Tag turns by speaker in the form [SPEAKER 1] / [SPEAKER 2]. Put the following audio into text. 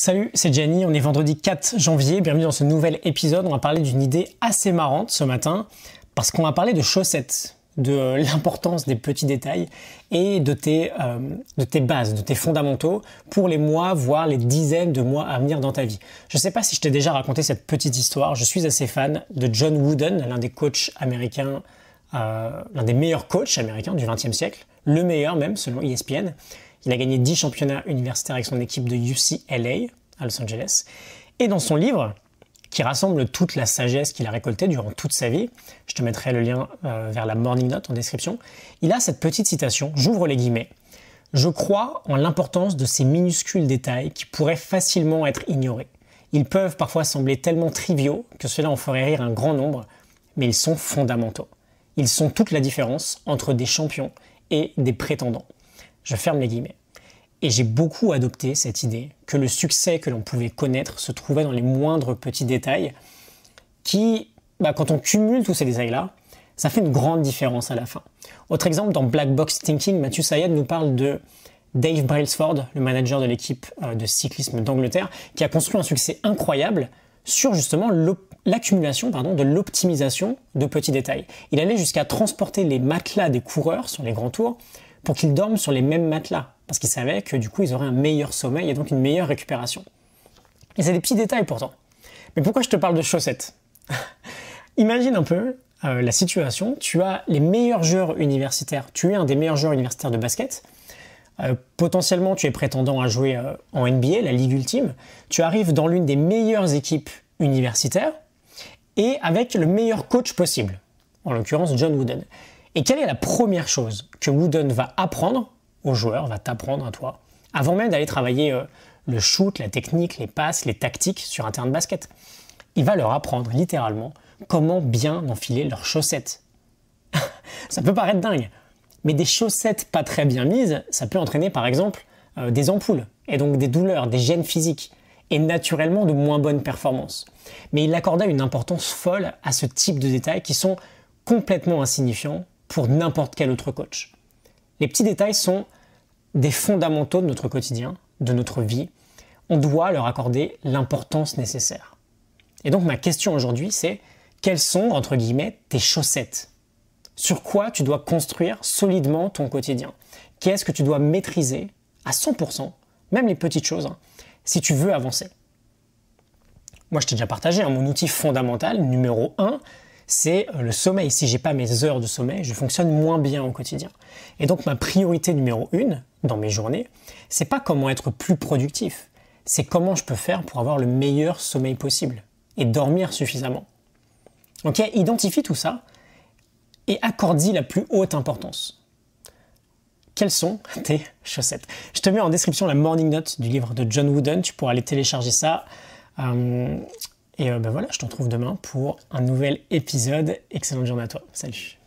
[SPEAKER 1] Salut, c'est Gianni, on est vendredi 4 janvier, bienvenue dans ce nouvel épisode. On va parler d'une idée assez marrante ce matin, parce qu'on va parler de chaussettes, de l'importance des petits détails et de tes bases, de tes fondamentaux pour les mois, voire les dizaines de mois à venir dans ta vie. Je ne sais pas si je t'ai déjà raconté cette petite histoire, je suis assez fan de John Wooden, l'un des coachs américains, l'un des meilleurs coachs américains du XXe siècle, le meilleur même selon ESPN. Il a gagné 10 championnats universitaires avec son équipe de UCLA à Los Angeles. Et dans son livre, qui rassemble toute la sagesse qu'il a récoltée durant toute sa vie, je te mettrai le lien vers la Morning Note en description, il a cette petite citation, j'ouvre les guillemets. « Je crois en l'importance de ces minuscules détails qui pourraient facilement être ignorés. Ils peuvent parfois sembler tellement triviaux que cela en ferait rire un grand nombre, mais ils sont fondamentaux. Ils sont toute la différence entre des champions et des prétendants. » Je ferme les guillemets. Et j'ai beaucoup adopté cette idée que le succès que l'on pouvait connaître se trouvait dans les moindres petits détails qui, quand on cumule tous ces détails-là, ça fait une grande différence à la fin. Autre exemple, dans Black Box Thinking, Matthew Syed nous parle de Dave Brailsford, le manager de l'équipe de cyclisme d'Angleterre, qui a construit un succès incroyable sur justement l'accumulation de l'optimisation de petits détails. Il allait jusqu'à transporter les matelas des coureurs sur les grands tours pour qu'ils dorment sur les mêmes matelas, parce qu'ils savaient que du coup ils auraient un meilleur sommeil et donc une meilleure récupération. Et c'est des petits détails pourtant. Mais pourquoi je te parle de chaussettes? Imagine un peu la situation, tu as les meilleurs joueurs universitaires, tu es un des meilleurs joueurs universitaires de basket, potentiellement tu es prétendant à jouer en NBA, la ligue ultime, tu arrives dans l'une des meilleures équipes universitaires et avec le meilleur coach possible, en l'occurrence John Wooden. Et quelle est la première chose que Wooden va apprendre aux joueurs, va t'apprendre à toi, avant même d'aller travailler le shoot, la technique, les passes, les tactiques sur un terrain de basket? Il va leur apprendre littéralement comment bien enfiler leurs chaussettes. Ça peut paraître dingue, mais des chaussettes pas très bien mises, ça peut entraîner par exemple des ampoules, et donc des douleurs, des gènes physiques, et naturellement de moins bonnes performances. Mais il accorda une importance folle à ce type de détails qui sont complètement insignifiants pour n'importe quel autre coach. Les petits détails sont des fondamentaux de notre quotidien, de notre vie. On doit leur accorder l'importance nécessaire. Et donc ma question aujourd'hui, c'est quelles sont, entre guillemets, tes chaussettes? Sur quoi tu dois construire solidement ton quotidien? Qu'est-ce que tu dois maîtriser à 100%, même les petites choses, si tu veux avancer? Moi, je t'ai déjà partagé, mon outil fondamental, numéro 1, c'est le sommeil. Si j'ai pas mes heures de sommeil, je fonctionne moins bien au quotidien. Et donc ma priorité numéro 1 dans mes journées, c'est pas comment être plus productif, c'est comment je peux faire pour avoir le meilleur sommeil possible et dormir suffisamment. Ok, identifie tout ça et accorde-y la plus haute importance. Quelles sont tes chaussettes? Je te mets en description la morning note du livre de John Wooden, tu pourras aller télécharger ça. Et voilà, je te retrouve demain pour un nouvel épisode. Excellente journée à toi. Salut.